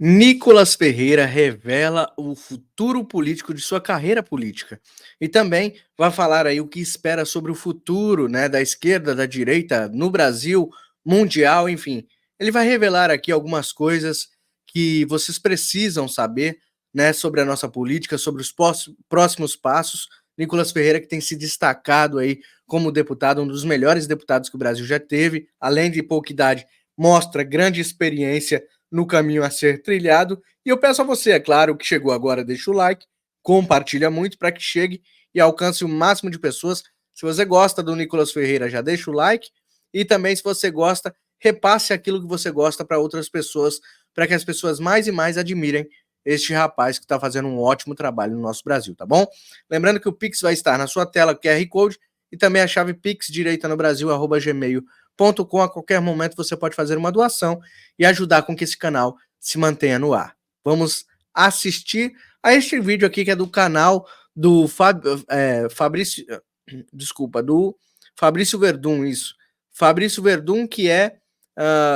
Nicolas Ferreira revela o futuro político de sua carreira política e também vai falar aí o que espera sobre o futuro, né, da esquerda, da direita no Brasil, mundial, enfim. Ele vai revelar aqui algumas coisas que vocês precisam saber, né, sobre a nossa política, sobre os próximos passos. Nicolas Ferreira que tem se destacado aí como deputado, um dos melhores deputados que o Brasil já teve, além de pouca idade, mostra grande experiência no caminho a ser trilhado. E eu peço a você, é claro, que chegou agora, deixa o like, compartilha muito para que chegue e alcance o máximo de pessoas. Se você gosta do Nicolas Ferreira, já deixa o like. E também, se você gosta, repasse aquilo que você gosta para outras pessoas, para que as pessoas mais e mais admirem este rapaz que está fazendo um ótimo trabalho no nosso Brasil, tá bom? Lembrando que o Pix vai estar na sua tela, QR Code, e também a chave Pix direita no Brasil, @gmail.com. A qualquer momento você pode fazer uma doação e ajudar com que esse canal se mantenha no ar. Vamos assistir a este vídeo aqui que é do canal do Fabrício, do Fabrício Verdun, isso. Fabrício Verdun, que é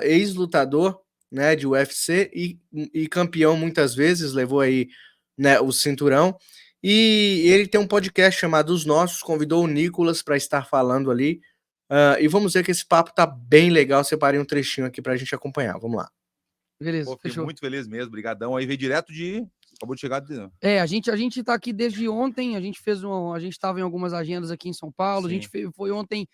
ex-lutador, né, de UFC e campeão muitas vezes, levou aí, né, o cinturão. E ele tem um podcast chamado Os Nossos, convidou o Nicolas para estar falando ali. E vamos ver que esse papo tá bem legal. Separei um trechinho aqui pra gente acompanhar. Vamos lá. Beleza, fiquei fechou. muito feliz mesmo, brigadão. Aí veio direto de... Acabou de chegar... A gente tá aqui desde ontem, a gente estava em algumas agendas aqui em São Paulo, Sim. a gente foi ontem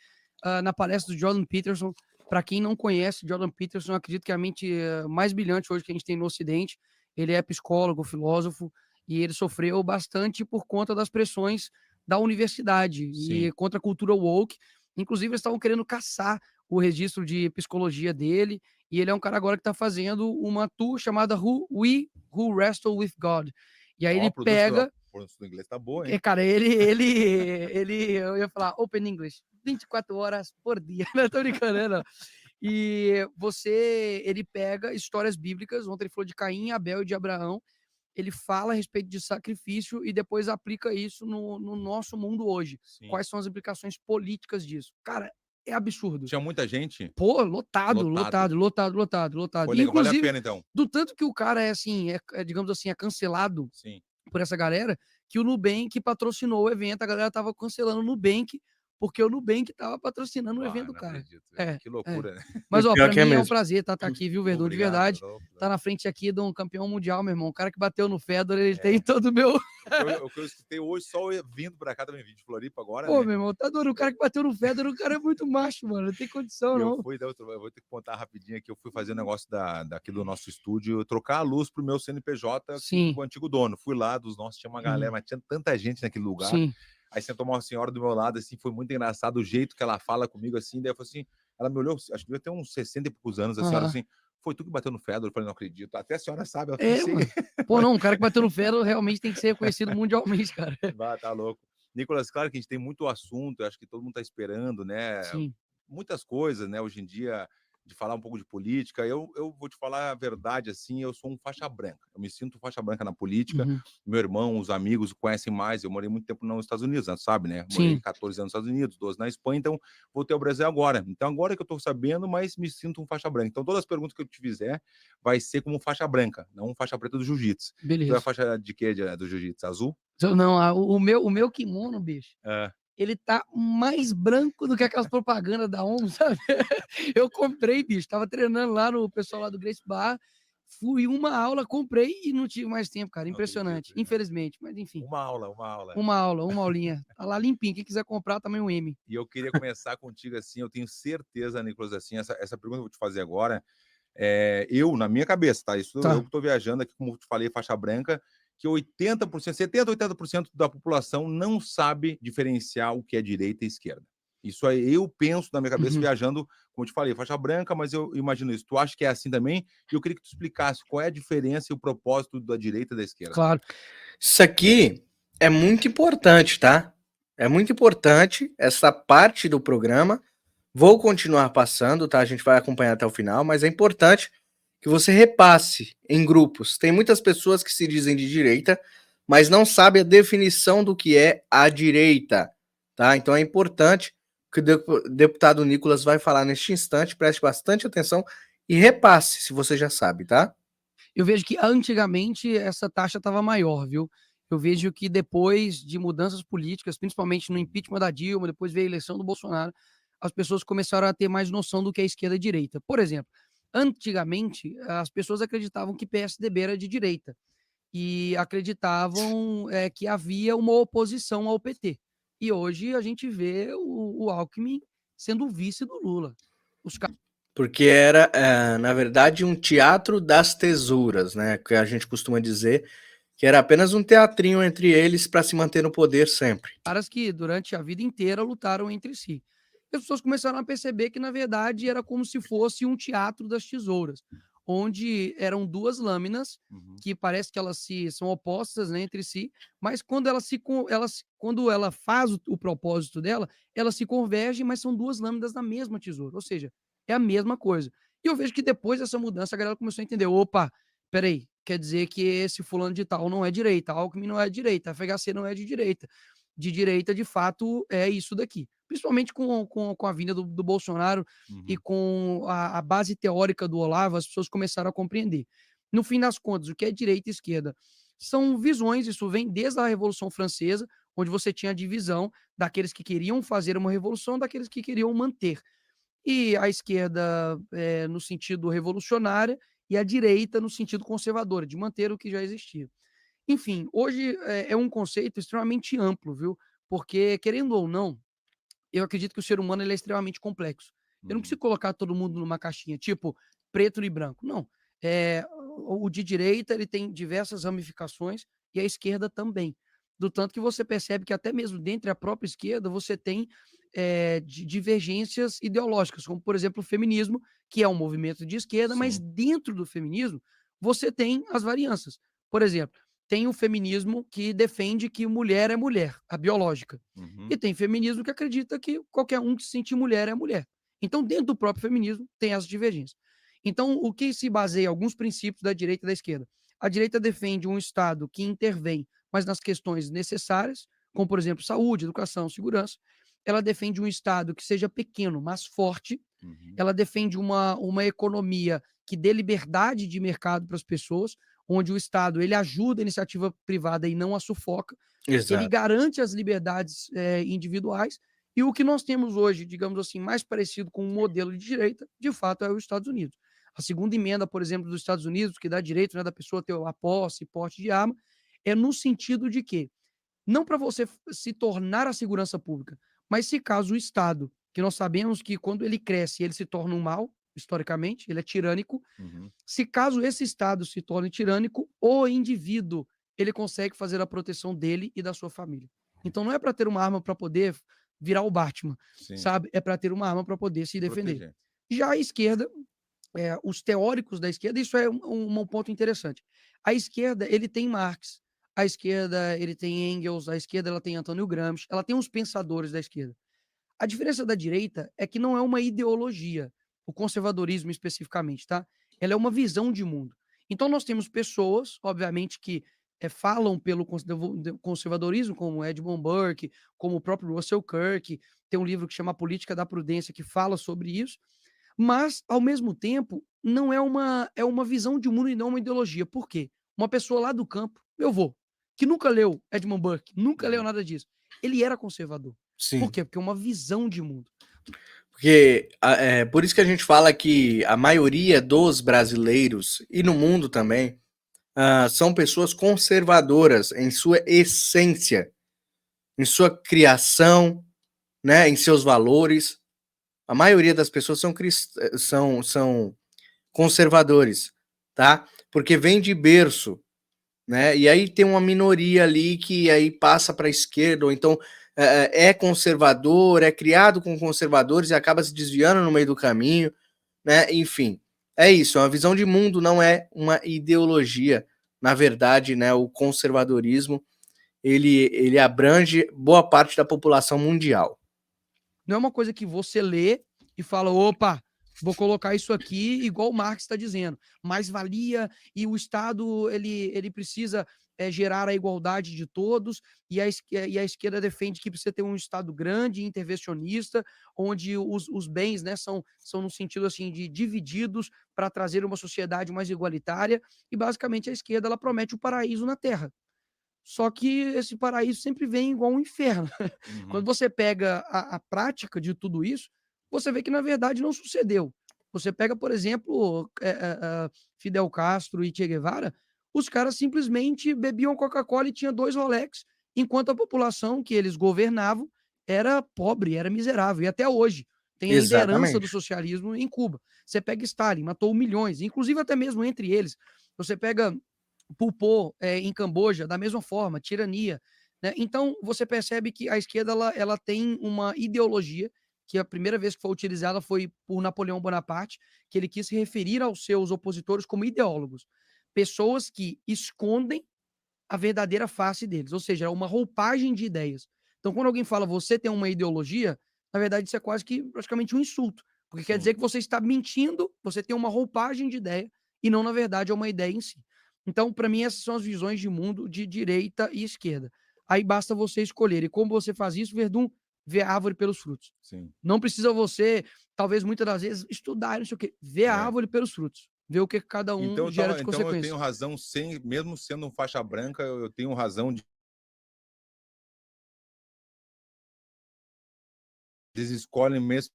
na palestra do Jordan Peterson. Para quem não conhece, Jordan Peterson, eu acredito que é a mente mais brilhante hoje que a gente tem no Ocidente. Ele é psicólogo, filósofo, e ele sofreu bastante por conta das pressões da universidade. Sim. E contra a cultura woke. Inclusive, eles estavam querendo caçar o registro de psicologia dele, e ele é um cara agora que está fazendo uma tour chamada Who Wrestle with God. E aí ele pega... A pronúncia do inglês tá boa, hein? Cara, ele, eu ia falar Open English, 24 horas por dia, não tô brincando, não. E ele pega histórias bíblicas, ontem ele falou de Caim, Abel e de Abraão, ele fala a respeito de sacrifício e depois aplica isso no nosso mundo hoje. Sim. Quais são as implicações políticas disso? Cara, é absurdo. Tinha muita gente? Pô, lotado. Foi legal, vale a pena, então. Do tanto que o cara digamos assim, é cancelado. Sim. Por essa galera, que o Nubank patrocinou o evento, a galera tava cancelando o Nubank, porque o Nubank tava patrocinando o evento do cara. Que loucura, né? Mas, pra mim é um prazer tá aqui, viu, Verdun? De verdade. Obrigado. Tá na frente aqui de um campeão mundial, meu irmão. O cara que bateu no Fedor, ele tem todo o meu... O que eu escutei hoje, só vindo pra cá, também vim de Floripa agora, Pô, né? meu irmão, tá doido. O cara que bateu no Fedor, o cara é muito macho, mano. Não tem condição, não. Eu vou ter que contar rapidinho aqui. Eu fui fazer um negócio daqui do nosso estúdio, trocar a luz pro meu CNPJ, o antigo dono. Fui lá, dos nossos, tinha uma galera, mas tinha tanta gente naquele lugar. Sim. Aí sentou uma senhora do meu lado, assim, foi muito engraçado o jeito que ela fala comigo, assim. Daí eu falei assim, ela me olhou, acho que devia ter uns 60 e poucos anos, a senhora assim, foi tu que bateu no Fedor? Eu falei, não acredito. Até a senhora sabe. Ela falou, mano. Pô, não, o cara que bateu no Fedor realmente tem que ser reconhecido mundialmente, cara. Tá louco. Nicolas, claro que a gente tem muito assunto, eu acho que todo mundo tá esperando, né? Sim. Muitas coisas, né? Hoje em dia, de falar um pouco de política. Eu vou te falar a verdade, assim, eu sou um faixa branca. Eu me sinto faixa branca na política. Uhum. Meu irmão, os amigos conhecem mais. Eu morei muito tempo nos Estados Unidos, sabe, né? Morei 14 anos nos Estados Unidos, 12 na Espanha, então voltei ao Brasil agora. Então agora que eu tô sabendo, mas me sinto um faixa branca. Então todas as perguntas que eu te fizer vai ser como faixa branca, não faixa preta do jiu-jitsu. Beleza. Tu é faixa de quê do jiu-jitsu? Azul? Não, o meu kimono, bicho, ele tá mais branco do que aquelas propagandas da ONU, sabe? Eu comprei, bicho, tava treinando lá no pessoal lá do Grace Bar, fui uma aula, comprei e não tive mais tempo, cara, impressionante, infelizmente, mas enfim. Uma aula. Uma aulinha, tá lá limpinho, quem quiser comprar, também um M. E eu queria começar contigo assim, eu tenho certeza, Nicolas, assim, essa pergunta que eu vou te fazer agora, na minha cabeça, tá? Isso eu que tô viajando aqui, como eu te falei, faixa branca, que 80%, 70-80% da população não sabe diferenciar o que é direita e esquerda. Isso aí eu penso na minha cabeça, viajando, como eu te falei, faixa branca, mas eu imagino isso. Tu acha que é assim também? E eu queria que tu explicasse qual é a diferença e o propósito da direita e da esquerda. Claro. Isso aqui é muito importante, tá? É muito importante essa parte do programa. Vou continuar passando, tá? A gente vai acompanhar até o final, mas é importante que você repasse em grupos. Tem muitas pessoas que se dizem de direita, mas não sabem a definição do que é a direita, tá? Então é importante que o deputado Nicolas vai falar neste instante, preste bastante atenção e repasse, se você já sabe, tá? Eu vejo que antigamente essa taxa estava maior, viu? Eu vejo que depois de mudanças políticas, principalmente no impeachment da Dilma, depois veio a eleição do Bolsonaro, as pessoas começaram a ter mais noção do que é esquerda e direita. Por exemplo, antigamente as pessoas acreditavam que PSDB era de direita e acreditavam que havia uma oposição ao PT. E hoje a gente vê o Alckmin sendo o vice do Lula. Porque era, na verdade, um teatro das tesouras, né? Que a gente costuma dizer que era apenas um teatrinho entre eles para se manter no poder sempre. Caras que durante a vida inteira lutaram entre si. E as pessoas começaram a perceber que, na verdade, era como se fosse um teatro das tesouras, onde eram duas lâminas que parece que elas são opostas, né, entre si, mas quando quando ela faz o propósito dela, elas se convergem, mas são duas lâminas da mesma tesoura, ou seja, é a mesma coisa. E eu vejo que depois dessa mudança a galera começou a entender, opa, peraí, quer dizer que esse fulano de tal não é direita, Alckmin não é direita, FHC não é de direita. De direita, de fato, é isso daqui. Principalmente com a vinda do Bolsonaro e com a base teórica do Olavo, as pessoas começaram a compreender. No fim das contas, o que é direita e esquerda? São visões, isso vem desde a Revolução Francesa, onde você tinha a divisão daqueles que queriam fazer uma revolução, daqueles que queriam manter. E a esquerda no sentido revolucionário e a direita no sentido conservador, de manter o que já existia. Enfim, hoje é um conceito extremamente amplo, viu? Porque, querendo ou não, eu acredito que o ser humano ele é extremamente complexo. Eu não consigo colocar todo mundo numa caixinha, tipo preto e branco. Não. O de direita ele tem diversas ramificações e a esquerda também. Do tanto que você percebe que até mesmo dentro da própria esquerda você tem divergências ideológicas, como, por exemplo, o feminismo, que é um movimento de esquerda, Sim. mas dentro do feminismo você tem as variâncias. Por exemplo, tem o feminismo que defende que mulher é mulher, a biológica. E tem feminismo que acredita que qualquer um que se sentir mulher é mulher. Então, dentro do próprio feminismo, tem as divergências. Então, o que se baseia alguns princípios da direita e da esquerda? A direita defende um Estado que intervém, mas nas questões necessárias, como, por exemplo, saúde, educação, segurança. Ela defende um Estado que seja pequeno, mas forte. Ela defende uma economia que dê liberdade de mercado para as pessoas, onde o Estado ele ajuda a iniciativa privada e não a sufoca. Ele Exato. garante as liberdades individuais. E o que nós temos hoje, digamos assim, mais parecido com um modelo de direita, de fato, é os Estados Unidos. A segunda emenda, por exemplo, dos Estados Unidos, que dá direito, né, da pessoa ter a posse e porte de arma, é no sentido de que, não para você se tornar a segurança pública, mas se caso o Estado, que nós sabemos que quando ele cresce, ele se torna um mal, historicamente, ele é tirânico. Se caso esse Estado se torne tirânico, o indivíduo ele consegue fazer a proteção dele e da sua família. Então não é para ter uma arma para poder virar o Batman, Sim. sabe? É para ter uma arma para poder se defender. Proteger. Já a esquerda, os teóricos da esquerda, isso é um ponto interessante. A esquerda, ele tem Marx, a esquerda, ele tem Engels, a esquerda, ela tem Antônio Gramsci, ela tem uns pensadores da esquerda. A diferença da direita é que não é uma ideologia, o conservadorismo especificamente, tá? Ela é uma visão de mundo. Então nós temos pessoas, obviamente, que falam pelo conservadorismo, como Edmund Burke, como o próprio Russell Kirk, tem um livro que chama A Política da Prudência, que fala sobre isso, mas, ao mesmo tempo, não é uma visão de mundo e não uma ideologia. Por quê? Uma pessoa lá do campo, meu avô, que nunca leu Edmund Burke, nunca leu nada disso, ele era conservador. Por Sim. quê? Porque é uma visão de mundo. Porque por isso que a gente fala que a maioria dos brasileiros, e no mundo também, são pessoas conservadoras em sua essência, em sua criação, né, em seus valores. A maioria das pessoas são conservadores, tá? Porque vem de berço, né? E aí tem uma minoria ali que aí passa para a esquerda, ou então é conservador, é criado com conservadores e acaba se desviando no meio do caminho, né? Enfim, é isso, é uma visão de mundo, não é uma ideologia. Na verdade, né, o conservadorismo, ele abrange boa parte da população mundial. Não é uma coisa que você lê e fala, opa, Vou colocar isso aqui igual o Marx está dizendo, mais-valia, e o Estado ele precisa gerar a igualdade de todos, e a esquerda defende que precisa ter um Estado grande, intervencionista, onde os bens, né, são no sentido assim de divididos para trazer uma sociedade mais igualitária, e basicamente a esquerda ela promete o paraíso na Terra. Só que esse paraíso sempre vem igual um inferno. Quando você pega a prática de tudo isso, você vê que na verdade não sucedeu. Você pega, por exemplo, Fidel Castro e Che Guevara, os caras simplesmente bebiam Coca-Cola e tinha 2 Rolex, enquanto a população que eles governavam era pobre, era miserável. E até hoje tem ainda a herança do Exatamente. socialismo em Cuba. Você pega Stalin, matou milhões, inclusive até mesmo entre eles. Você pega Pol Pot, em Camboja, da mesma forma, tirania. Né? Então, você percebe que a esquerda ela tem uma ideologia que a primeira vez que foi utilizada foi por Napoleão Bonaparte, que ele quis se referir aos seus opositores como ideólogos, pessoas que escondem a verdadeira face deles, ou seja, é uma roupagem de ideias. Então, quando alguém fala você tem uma ideologia, na verdade isso é quase que praticamente um insulto, porque Sim. quer dizer que você está mentindo, você tem uma roupagem de ideia e não, na verdade, é uma ideia em si. Então, para mim, essas são as visões de mundo de direita e esquerda. Aí basta você escolher. E como você faz isso, Verdun, vê a árvore pelos frutos. Sim. Não precisa você, talvez muitas das vezes, estudar, não sei o quê. Vê a árvore pelos frutos. Vê o que cada um gera de Então eu consequência. tenho razão, mesmo sendo um faixa branca, eu tenho razão de. Eles escolhem mesmo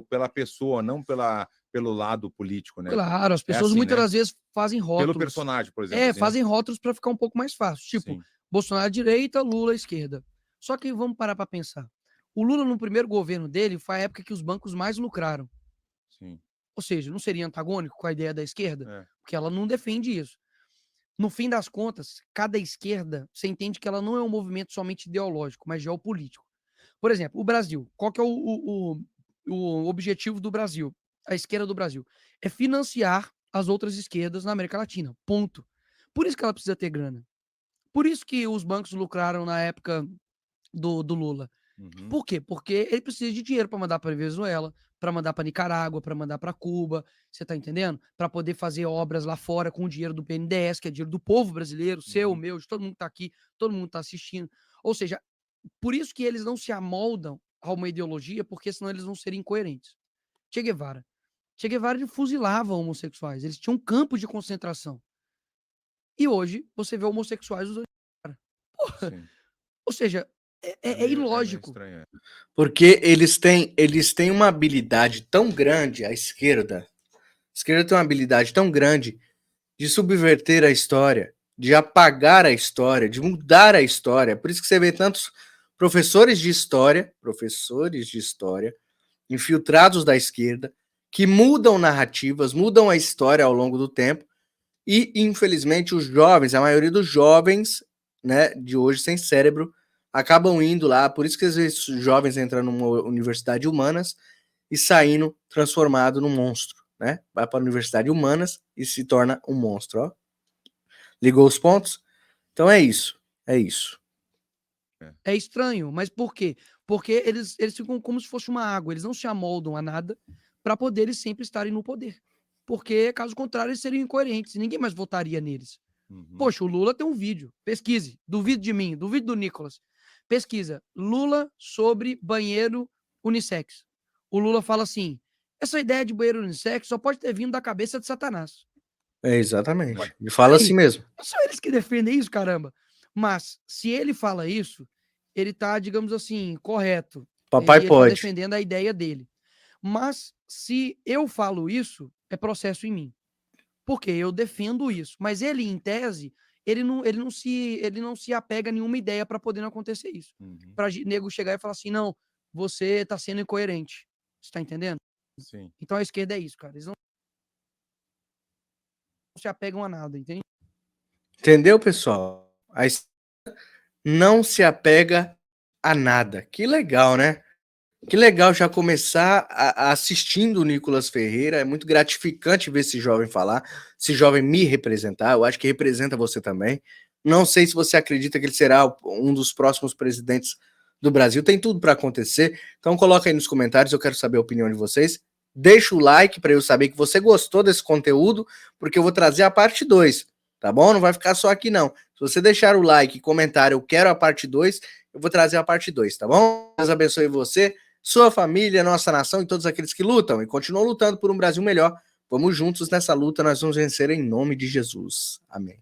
pela pessoa, não pelo lado político, né? Claro, as É pessoas assim, muitas né? das vezes fazem Pelo rótulos. personagem, por exemplo. Fazem rótulos para ficar um pouco mais fácil. Tipo, Sim. Bolsonaro à direita, Lula à esquerda. Só que vamos parar para pensar. O Lula, no primeiro governo dele, foi a época que os bancos mais lucraram. Sim. Ou seja, não seria antagônico com a ideia da esquerda? É. Porque ela não defende isso. No fim das contas, cada esquerda, você entende que ela não é um movimento somente ideológico, mas geopolítico. Por exemplo, o Brasil. Qual que é o objetivo do Brasil? A esquerda do Brasil. É financiar as outras esquerdas na América Latina. Ponto. Por isso que ela precisa ter grana. Por isso que os bancos lucraram na época do Lula. Uhum. Por quê? Porque ele precisa de dinheiro para mandar para Venezuela, para mandar para Nicarágua, para mandar para Cuba, você tá entendendo? Para poder fazer obras lá fora com o dinheiro do BNDES, que é dinheiro do povo brasileiro, seu, meu, de todo mundo que tá aqui, todo mundo tá assistindo. Ou seja, por isso que eles não se amoldam a uma ideologia, porque senão eles vão ser incoerentes. Che Guevara. Che Guevara ele fuzilava homossexuais, eles tinham um campo de concentração. E hoje você vê homossexuais usando. Porra. Ou seja, é ilógico. Estranho, Porque eles têm uma habilidade tão grande, a esquerda tem uma habilidade tão grande de subverter a história, de apagar a história, de mudar a história. Por isso que você vê tantos professores de história, infiltrados da esquerda, que mudam narrativas, mudam a história ao longo do tempo, e infelizmente os jovens, a maioria dos jovens, né, de hoje sem cérebro, acabam indo lá, por isso que às vezes os jovens entram numa universidade de humanas e saindo transformado num monstro, né? Vai para a universidade de humanas e se torna um monstro, ó. Ligou os pontos? Então é isso, é isso. É estranho, mas por quê? Porque eles ficam como se fosse uma água, eles não se amoldam a nada para poderem sempre estarem no poder. Porque, caso contrário, eles seriam incoerentes, ninguém mais votaria neles. Poxa, o Lula tem um vídeo, pesquise, duvido de mim, duvido do Nicolas. Pesquisa, Lula sobre banheiro unissex. O Lula fala assim, essa ideia de banheiro unissex só pode ter vindo da cabeça de Satanás. É, exatamente. Ele fala assim mesmo. Não são eles que defendem isso, caramba. Mas, se ele fala isso, ele tá, digamos assim, correto. Papai ele pode. tá defendendo a ideia dele. Mas, se eu falo isso, é processo em mim. Porque eu defendo isso. Mas ele, em tese, ele não se apega a nenhuma ideia para poder não acontecer isso. Para nego chegar e falar assim, não, você tá sendo incoerente. Você tá entendendo? Sim. Então a esquerda é isso, cara. Eles não se apegam a nada, entende? Entendeu, pessoal? A esquerda não se apega a nada. Que legal, né? Que legal já começar assistindo o Nicolas Ferreira. É muito gratificante ver esse jovem falar, esse jovem me representar. Eu acho que representa você também. Não sei se você acredita que ele será um dos próximos presidentes do Brasil. Tem tudo para acontecer. Então coloca aí nos comentários, eu quero saber a opinião de vocês. deixa o like para eu saber que você gostou desse conteúdo, porque eu vou trazer a parte 2, tá bom? Não vai ficar só aqui não. Se você deixar o like e comentar, eu quero a parte 2, eu vou trazer a parte 2, tá bom? Deus abençoe você, sua família, nossa nação e todos aqueles que lutam e continuam lutando por um Brasil melhor. Vamos juntos nessa luta, nós vamos vencer em nome de Jesus. Amém.